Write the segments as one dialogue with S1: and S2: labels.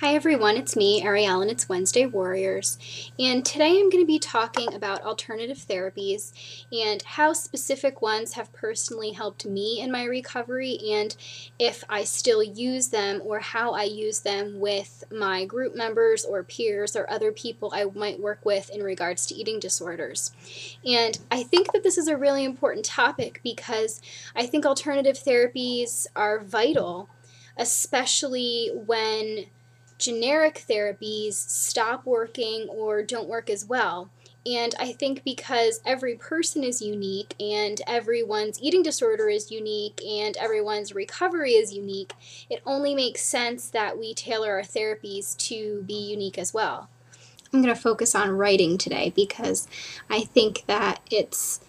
S1: Hi everyone, it's me, Arielle, and it's Wednesday Warriors. And today I'm going to be talking about alternative therapies and how specific ones have personally helped me in my recovery, and if I still use them or how I use them with my group members or peers or other people I might work with in regards to eating disorders. And I think that this is a really important topic because I think alternative therapies are vital, especially when generic therapies stop working or don't work as well. And I think because every person is unique and everyone's eating disorder is unique and everyone's recovery is unique, it only makes sense that we tailor our therapies to be unique as well. I'm going to focus on writing today because I think that it's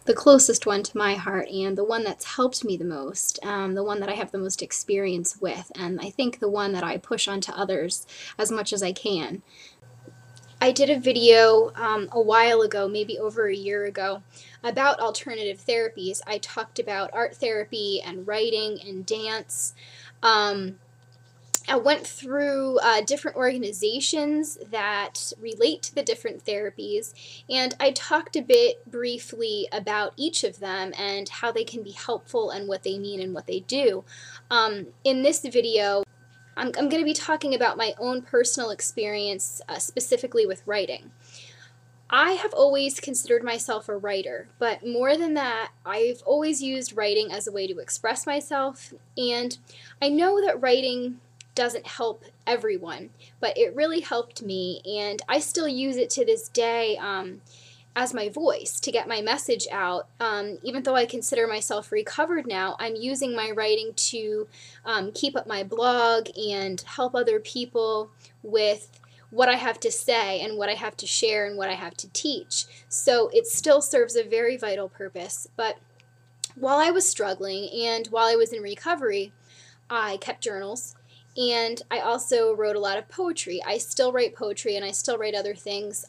S1: the closest one to my heart and the one that's helped me the most, the one that I have the most experience with, and I think the one that I push onto others as much as I can. I did a video a while ago, maybe over a year ago, about alternative therapies. I talked about art therapy and writing and dance. I went through different organizations that relate to the different therapies, and I talked a bit briefly about each of them and how they can be helpful and what they mean and what they do. In this video, I'm going to be talking about my own personal experience specifically with writing. I have always considered myself a writer, but more than that, I've always used writing as a way to express myself, and I know that writing doesn't help everyone, but it really helped me, and I still use it to this day as my voice to get my message out. Even though I consider myself recovered now, I'm using my writing to keep up my blog and help other people with what I have to say and what I have to share and what I have to teach. So it still serves a very vital purpose. But while I was struggling and while I was in recovery, I kept journals. And I also wrote a lot of poetry. I still write poetry and I still write other things.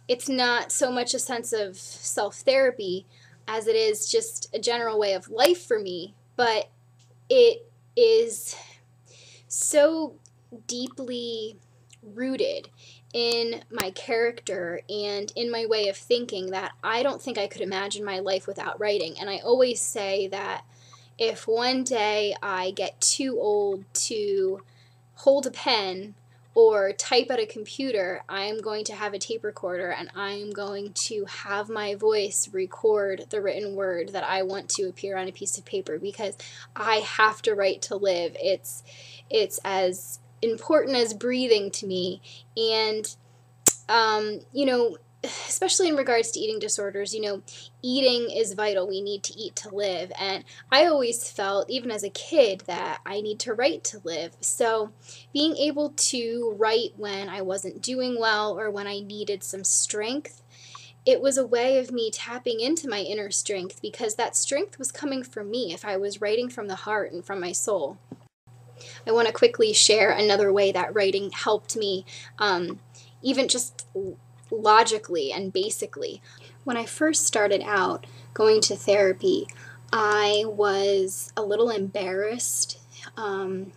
S1: It's not so much a sense of self-therapy as it is just a general way of life for me, but it is so deeply rooted in my character and in my way of thinking that I don't think I could imagine my life without writing. And I always say that if one day I get too old to hold a pen or type at a computer, I'm going to have a tape recorder and I'm going to have my voice record the written word that I want to appear on a piece of paper, because I have to write to live. It's as important as breathing to me. And especially in regards to eating disorders, eating is vital. We need to eat to live. And I always felt, even as a kid, that I need to write to live. So being able to write when I wasn't doing well or when I needed some strength, it was a way of me tapping into my inner strength, because that strength was coming from me if I was writing from the heart and from my soul. I want to quickly share another way that writing helped me, even just logically and basically. When I first started out going to therapy, I was a little embarrassed, and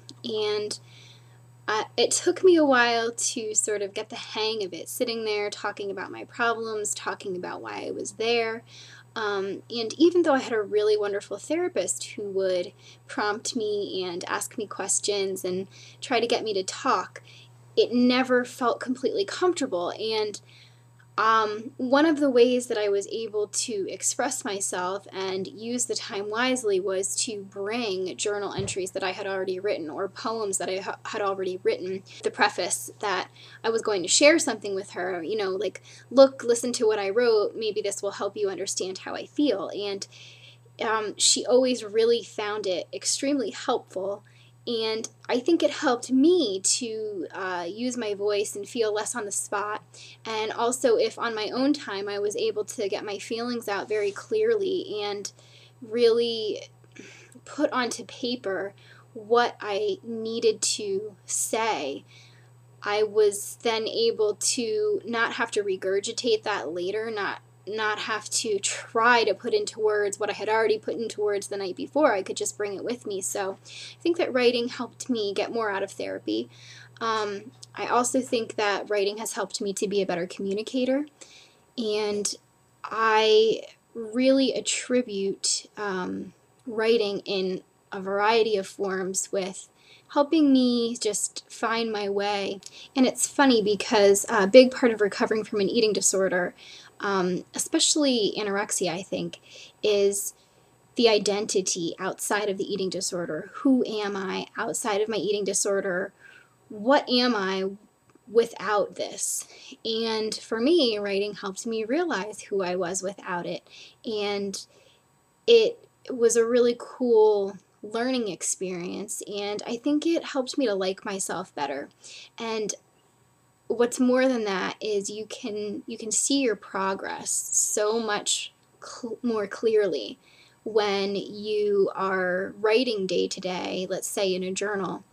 S1: it took me a while to sort of get the hang of it, sitting there talking about my problems, talking about why I was there. And even though I had a really wonderful therapist who would prompt me and ask me questions and try to get me to talk, it never felt completely comfortable. And one of the ways that I was able to express myself and use the time wisely was to bring journal entries that I had already written or poems that I had already written. The preface that I was going to share something with her, like, look, listen to what I wrote, maybe this will help you understand how I feel. And she always really found it extremely helpful. And I think it helped me to use my voice and feel less on the spot. And also, if on my own time I was able to get my feelings out very clearly and really put onto paper what I needed to say, I was then able to not have to regurgitate that later, not have to try to put into words what I had already put into words the night before. I could just bring it with me. So I think that writing helped me get more out of therapy. I also think that writing has helped me to be a better communicator, and I really attribute writing in a variety of forms with helping me just find my way. And it's funny because a big part of recovering from an eating disorder, especially anorexia, I think, is the identity outside of the eating disorder. Who am I outside of my eating disorder? What am I without this? And for me, writing helped me realize who I was without it. And it was a really cool learning experience. And I think it helped me to like myself better. And what's more than that is you can see your progress so much more clearly when you are writing day to day, let's say in a journal.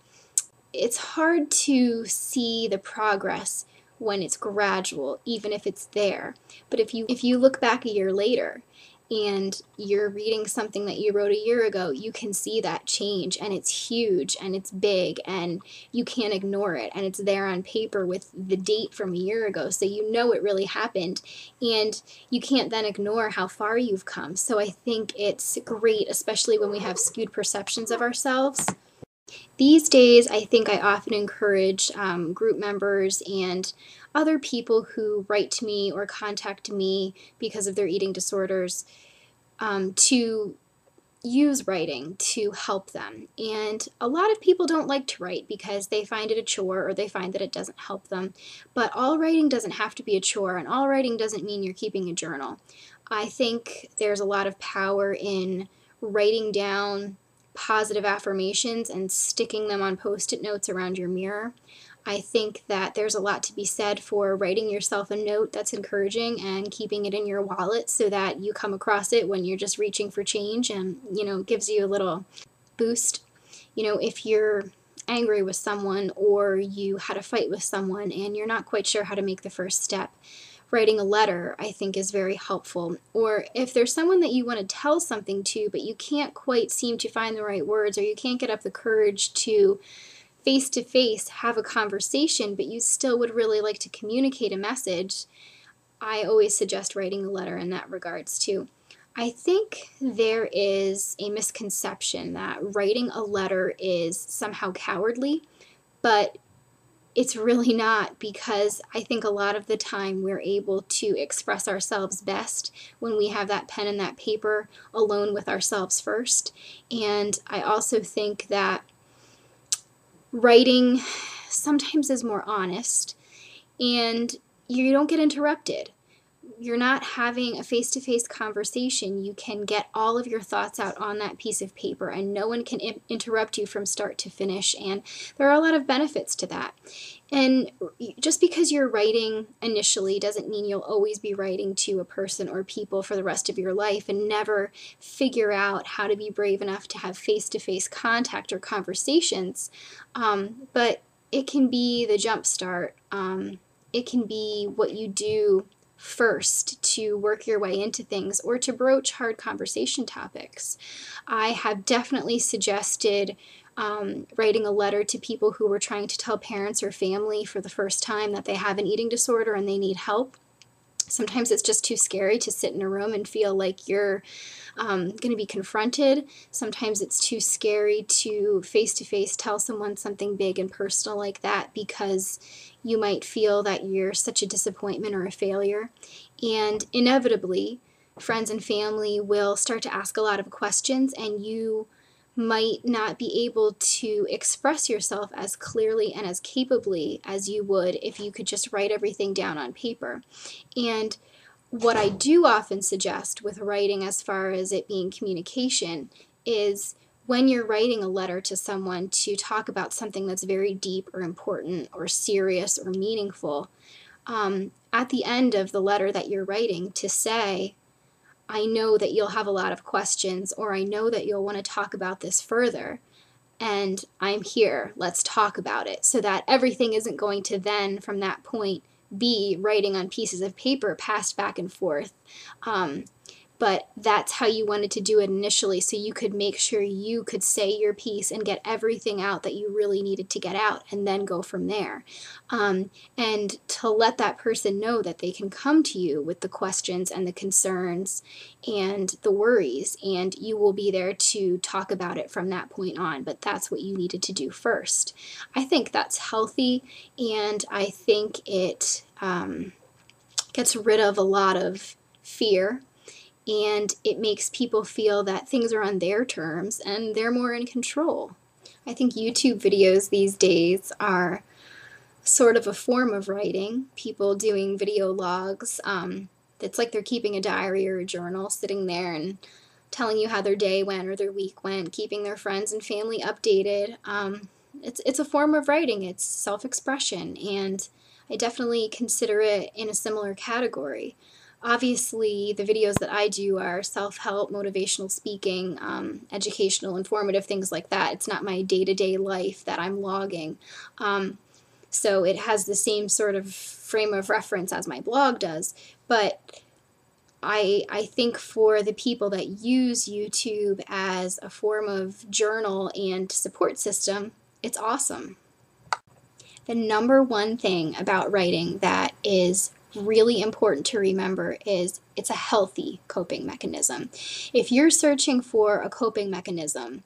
S1: It's hard to see the progress when it's gradual, even if it's there. But if you look back a year later and you're reading something that you wrote a year ago, you can see that change, and it's huge and it's big and you can't ignore it, and it's there on paper with the date from a year ago, so you know it really happened, and you can't then ignore how far you've come. So I think it's great, especially when we have skewed perceptions of ourselves. These days, I think I often encourage group members and other people who write to me or contact me because of their eating disorders to use writing to help them. And a lot of people don't like to write because they find it a chore or they find that it doesn't help them. But all writing doesn't have to be a chore, and all writing doesn't mean you're keeping a journal. I think there's a lot of power in writing down positive affirmations and sticking them on post-it notes around your mirror. I think that there's a lot to be said for writing yourself a note that's encouraging and keeping it in your wallet so that you come across it when you're just reaching for change, and, gives you a little boost. If you're angry with someone or you had a fight with someone and you're not quite sure how to make the first step, writing a letter, I think, is very helpful. Or if there's someone that you want to tell something to, but you can't quite seem to find the right words, or you can't get up the courage to face have a conversation, but you still would really like to communicate a message, I always suggest writing a letter in that regards too. I think there is a misconception that writing a letter is somehow cowardly, but it's really not, because I think a lot of the time we're able to express ourselves best when we have that pen and that paper alone with ourselves first. And I also think that writing sometimes is more honest, and you don't get interrupted. You're not having a face-to-face conversation. You can get all of your thoughts out on that piece of paper, and no one can interrupt you from start to finish, and there are a lot of benefits to that. And just because you're writing initially doesn't mean you'll always be writing to a person or people for the rest of your life and never figure out how to be brave enough to have face-to-face contact or conversations. But it can be the jump start. It can be what you do first to work your way into things or to broach hard conversation topics. I have definitely suggested writing a letter to people who were trying to tell parents or family for the first time that they have an eating disorder and they need help. Sometimes it's just too scary to sit in a room and feel like you're going to be confronted. Sometimes it's too scary to face tell someone something big and personal like that because you might feel that you're such a disappointment or a failure. And inevitably, friends and family will start to ask a lot of questions, and you might not be able to express yourself as clearly and as capably as you would if you could just write everything down on paper. And what I do often suggest with writing, as far as it being communication, is when you're writing a letter to someone to talk about something that's very deep or important or serious or meaningful, at the end of the letter that you're writing, to say, I know that you'll have a lot of questions, or I know that you'll want to talk about this further, and I'm here, let's talk about it, so that everything isn't going to then, from that point, be writing on pieces of paper passed back and forth. but that's how you wanted to do it initially, so you could make sure you could say your piece and get everything out that you really needed to get out, and then go from there. And to let that person know that they can come to you with the questions and the concerns and the worries, and you will be there to talk about it from that point on. But that's what you needed to do first. I think that's healthy, and I think it gets rid of a lot of fear, and it makes people feel that things are on their terms and they're more in control. I think YouTube videos these days are sort of a form of writing. People doing video logs. It's like they're keeping a diary or a journal, sitting there and telling you how their day went or their week went, keeping their friends and family updated. It's a form of writing. It's self-expression, and I definitely consider it in a similar category. Obviously, the videos that I do are self-help, motivational speaking, educational, informative, things like that. It's not my day-to-day life that I'm logging. So it has the same sort of frame of reference as my blog does. But I think for the people that use YouTube as a form of journal and support system, it's awesome. The number one thing about writing that is really important to remember is it's a healthy coping mechanism. If you're searching for a coping mechanism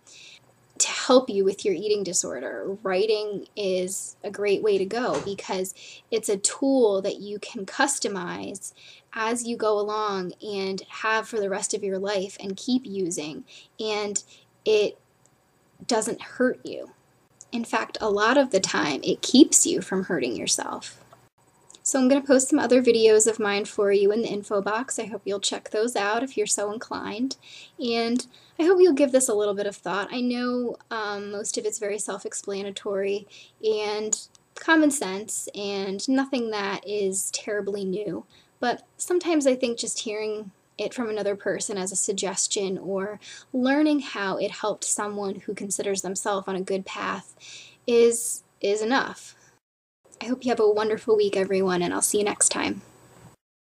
S1: to help you with your eating disorder, writing is a great way to go, because it's a tool that you can customize as you go along and have for the rest of your life and keep using, and it doesn't hurt you. In fact, a lot of the time it keeps you from hurting yourself. So I'm going to post some other videos of mine for you in the info box. I hope you'll check those out if you're so inclined. And I hope you'll give this a little bit of thought. I know most of it's very self-explanatory and common sense and nothing that is terribly new. But sometimes I think just hearing it from another person as a suggestion, or learning how it helped someone who considers themselves on a good path is enough. I hope you have a wonderful week, everyone, and I'll see you next time.